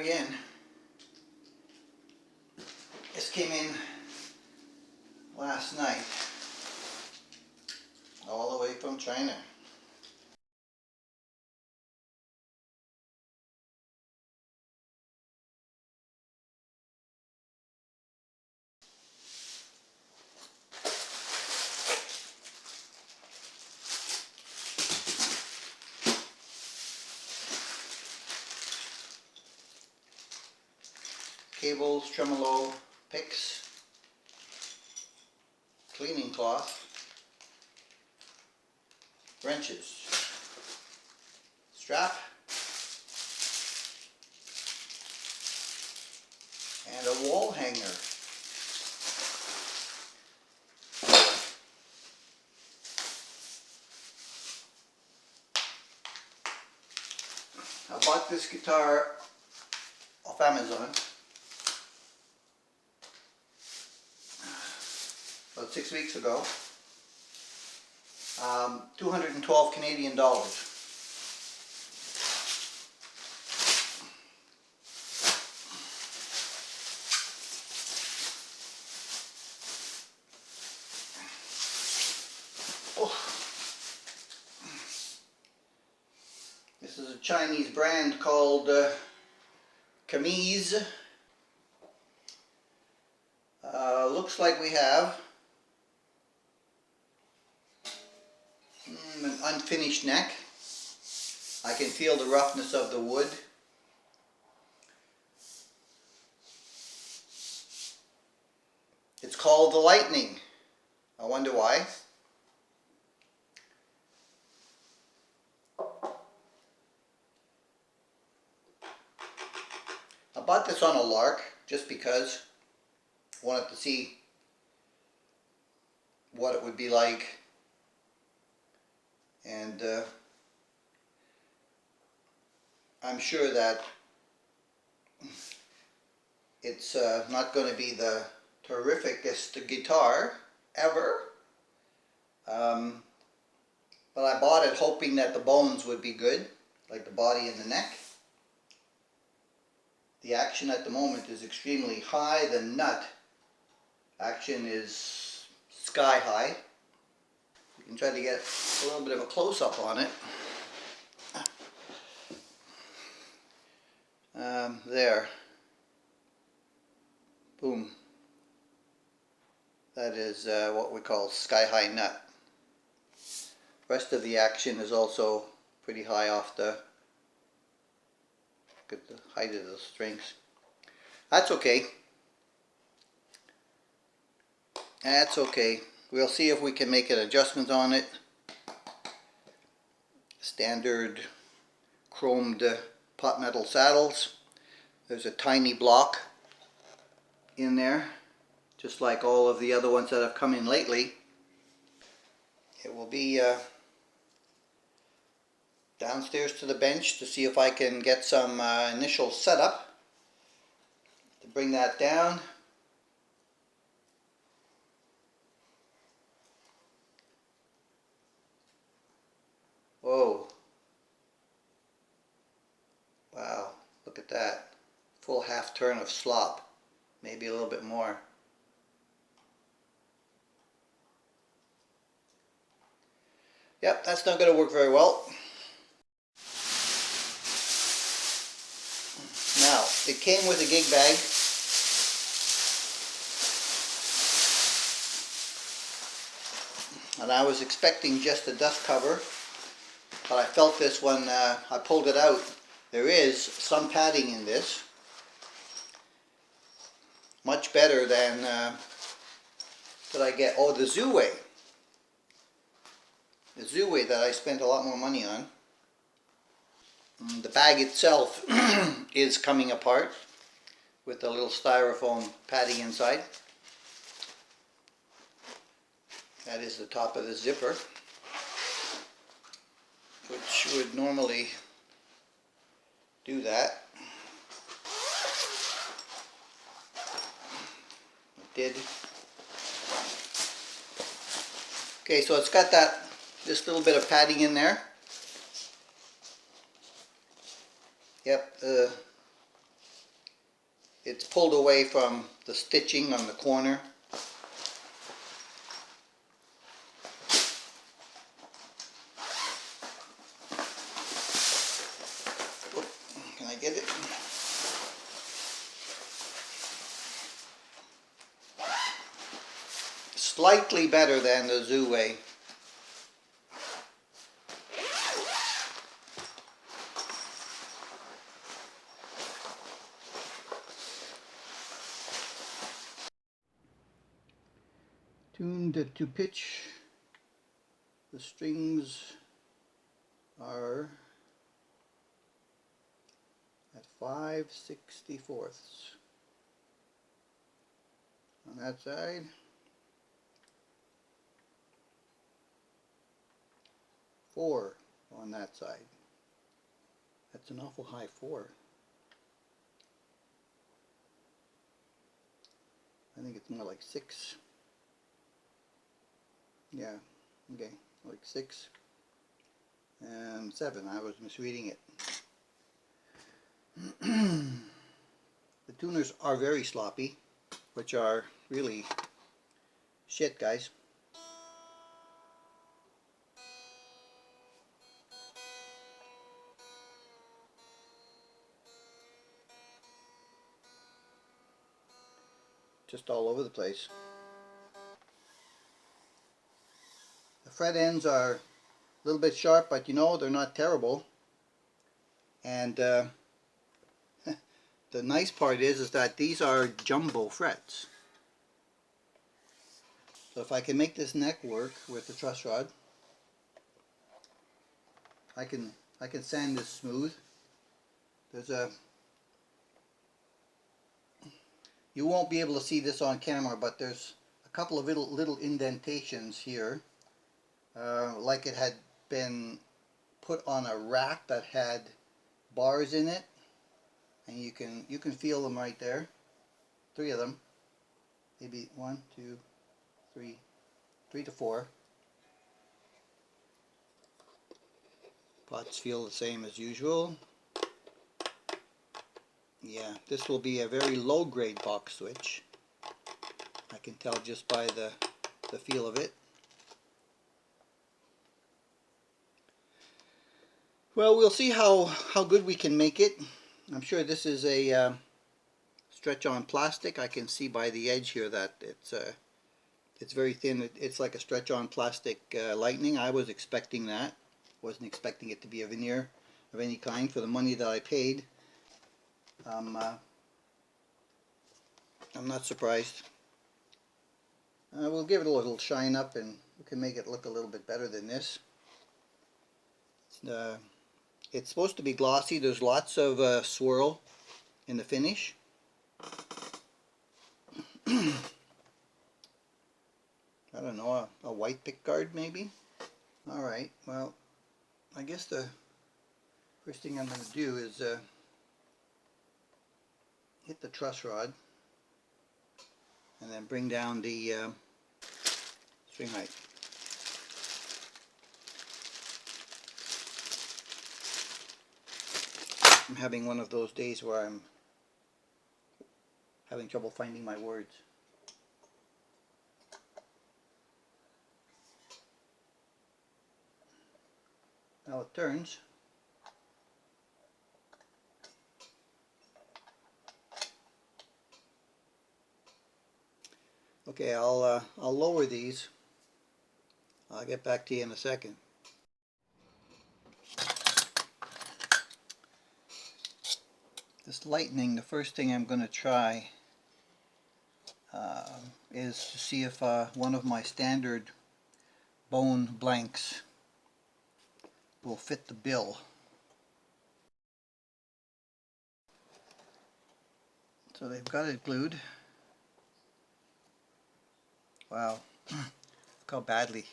again. This came in last night, all the way from China. Cables, tremolo, picks, cleaning cloth, wrenches, strap, and a wall hanger. I bought this guitar off Amazon about 6 weeks ago. 212 Canadian dollars. Oh. This is a Chinese brand called KURUISI. Looks like we have an unfinished neck. I can feel the roughness of the wood. It's called the Lightning. I wonder why. I bought this on a lark just because I wanted to see what it would be like, and I'm sure that it's not going to be the terrificest guitar ever, but I bought it hoping that the bones would be good, like the body and the neck. The action at the moment is extremely high. The nut action is sky high. You can try to get a little bit of a close-up on it. There. Boom. That is what we call sky-high nut. Rest of the action is also pretty high off the, look at the height of the strings. That's okay. That's okay. We'll see if we can make an adjustment on it. Standard chromed pot metal saddles. There's a tiny block in there, just like all of the other ones that have come in lately. It will be downstairs to the bench to see if I can get some initial setup to bring that down. Whoa. Wow, look at that. Full half turn of slop. Maybe a little bit more. Yep, that's not going to work very well. Now, it came with a gig bag. And I was expecting just a dust cover, but I felt this when I pulled it out. There is some padding in this. Much better than that I get. Oh, the Zuway. The Zuway that I spent a lot more money on. The bag itself is coming apart with a little styrofoam padding inside. That is the top of the zipper, which would normally do that. It did. Okay, so it's got this little bit of padding in there. Yep, it's pulled away from the stitching on the corner. Can I get it? Slightly better than the Zue. Tuned to pitch. The strings are at 5/64 on that side. 4 on that side. That's an awful high 4. I think it's more like 6. Yeah, okay, like 6 and 7. I was misreading it. The tuners are very sloppy, which are really shit, guys. Just all over the place. The fret ends are a little bit sharp, but you know, they're not terrible. And the nice part is that these are jumbo frets. So if I can make this neck work with the truss rod, I can sand this smooth. There's a, you won't be able to see this on camera, but there's a couple of little indentations here, like it had been put on a rack that had bars in it, and you can feel them right there. 3 of them, maybe 1, 2, 3, 3 to 4. Pots feel the same as usual. Yeah, this will be a very low grade box switch. I can tell just by the feel of it. Well, we'll see how good we can make it. I'm sure this is a stretch-on plastic. I can see by the edge here that it's very thin. It's like a stretch-on plastic lightning. I was expecting that. Wasn't expecting it to be a veneer of any kind for the money that I paid. I'm not surprised. We'll give it a little shine up, and we can make it look a little bit better than this. It's supposed to be glossy. There's lots of swirl in the finish. I don't know, a white pick guard maybe? Alright, well, I guess the first thing I'm going to do is hit the truss rod and then bring down the string height. I'm having one of those days where I'm having trouble finding my words. Now it turns. Okay, I'll lower these. I'll get back to you in a second. This lightning, the first thing I'm going to try is to see if one of my standard bone blanks will fit the bill. So they've got it glued. Wow, look how badly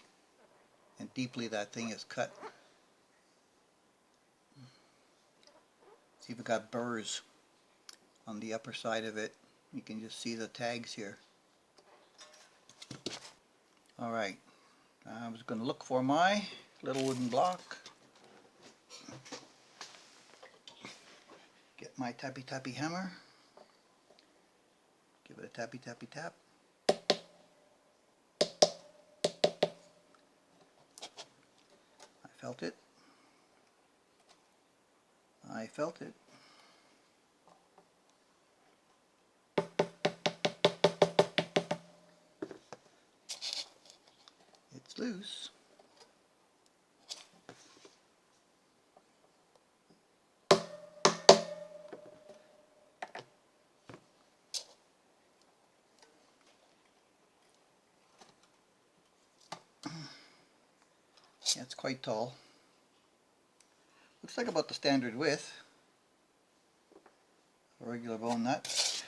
and deeply that thing is cut. See, we've got burrs on the upper side of it. You can just see the tags here. Alright, I was going to look for my little wooden block. Get my tappy hammer. Give it a tappy tappy tap. I felt it. I felt it. It's loose. Yeah, it's quite tall. Looks like about the standard width. A regular bone nut.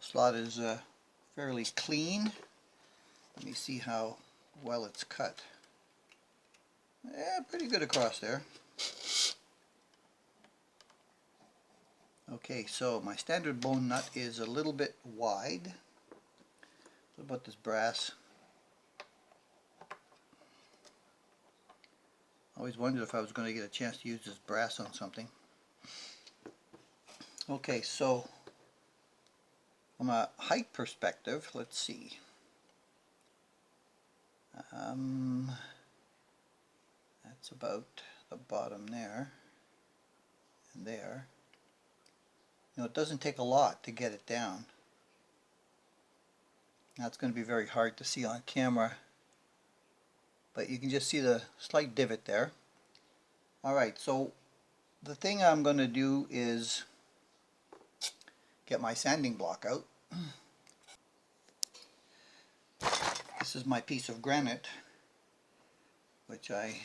Slot is fairly clean. Let me see how well it's cut. Yeah, pretty good across there. Okay, so my standard bone nut is a little bit wide. What about this brass? I always wondered if I was going to get a chance to use this brass on something. Okay, so from a height perspective, let's see. That's about the bottom there and there. You know, it doesn't take a lot to get it down. Now it's going to be very hard to see on camera, but you can just see the slight divot there. Alright, so the thing I'm going to do is get my sanding block out. This is my piece of granite, which I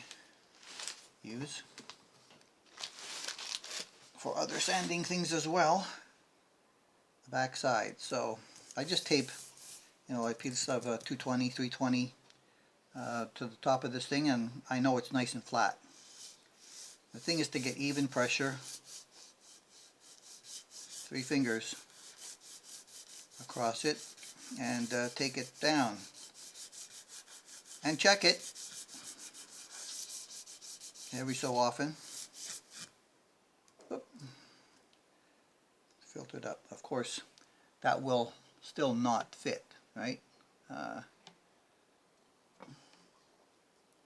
use for other sanding things as well. The back side. So I just tape, you know, a piece of 220, 320 to the top of this thing, and I know it's nice and flat. The thing is to get even pressure. 3 fingers across it and take it down. And check it every so often. Oop. Filtered up. Of course, that will still not fit, right?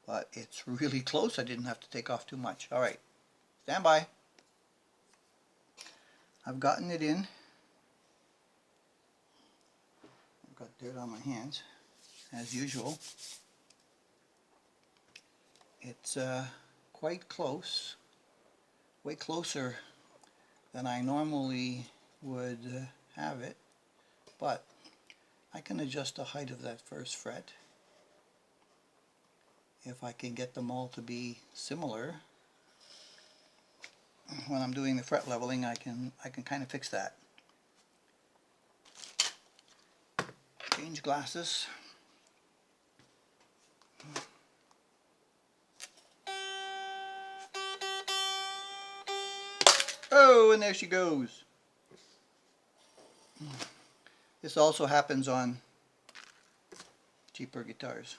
But it's really close. I didn't have to take off too much. Alright, stand by. I've gotten it in. I've got dirt on my hands, as usual. It's quite close, way closer than I normally would have it, but I can adjust the height of that first fret. If I can get them all to be similar, when I'm doing the fret leveling, I can kind of fix that. Change glasses. Oh, and there she goes. This also happens on cheaper guitars.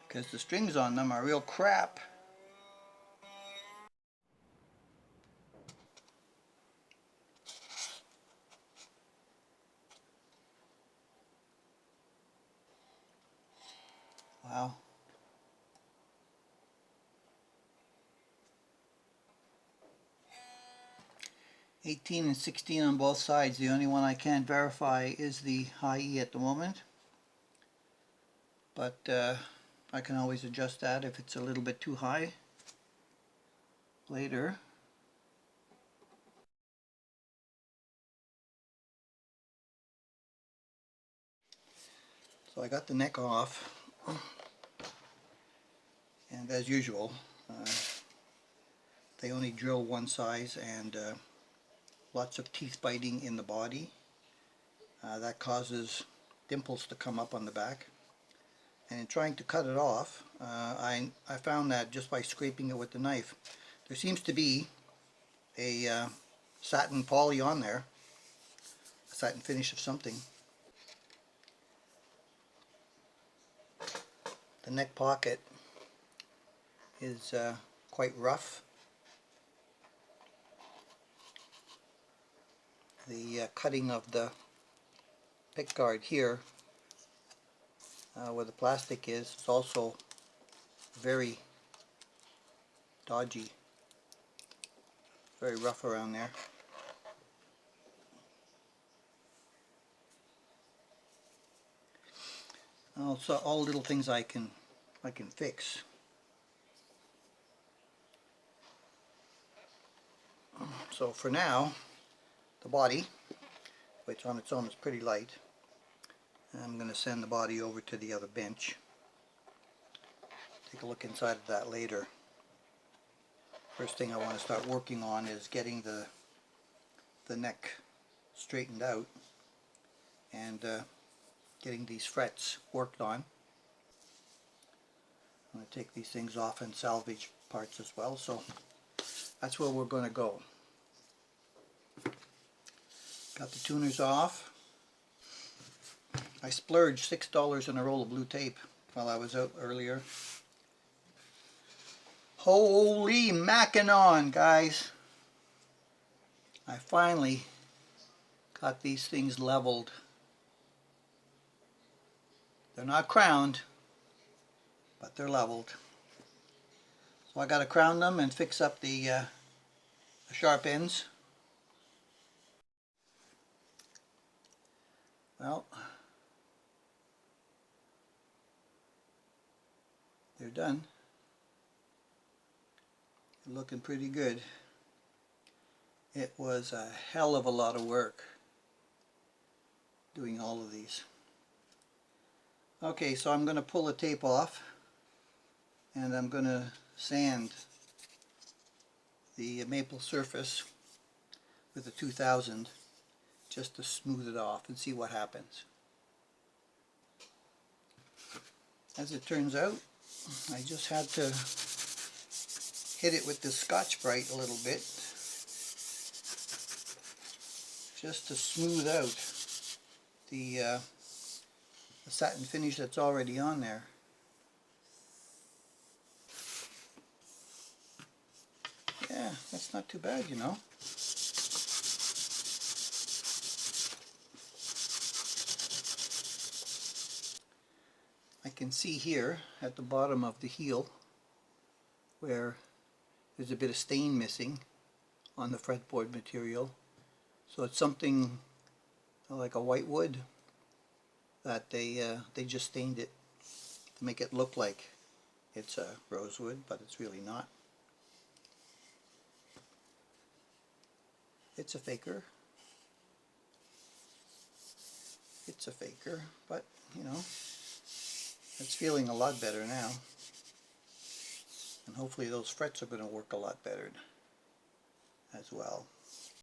Because the strings on them are real crap. Wow. $18 and $16 on both sides. The only one I can't verify is the high E at the moment. But I can always adjust that if it's a little bit too high later. So I got the neck off, and as usual, they only drill one size, and lots of teeth biting in the body. That causes dimples to come up on the back. And in trying to cut it off, I found that just by scraping it with the knife, there seems to be a satin poly on there, a satin finish of something. The neck pocket is quite rough. The cutting of the pick guard here, where the plastic is also very dodgy, very rough around there. Also, all little things I can fix. So for now, the body, which on its own is pretty light, I'm going to send the body over to the other bench. Take a look inside of that later. First thing I want to start working on is getting the neck straightened out and getting these frets worked on. I'm going to take these things off and salvage parts as well, so that's where we're going to go. Got the tuners off. I splurged $6 on a roll of blue tape while I was out earlier. Holy Mackinac, guys! I finally got these things leveled. They're not crowned, but they're leveled. So I got to crown them and fix up the sharp ends. Well, they're done. They're looking pretty good. It was a hell of a lot of work doing all of these. Okay, so I'm going to pull the tape off and I'm going to sand the maple surface with a 2000 just to smooth it off and see what happens. As it turns out, I just had to hit it with the Scotch-Brite a little bit just to smooth out the satin finish that's already on there. Yeah, that's not too bad, you know. I can see here at the bottom of the heel where there's a bit of stain missing on the fretboard material. So it's something like a white wood that they just stained it to make it look like it's a rosewood, but it's really not. It's a faker. It's a faker, but you know, it's feeling a lot better now. And hopefully those frets are going to work a lot better as well.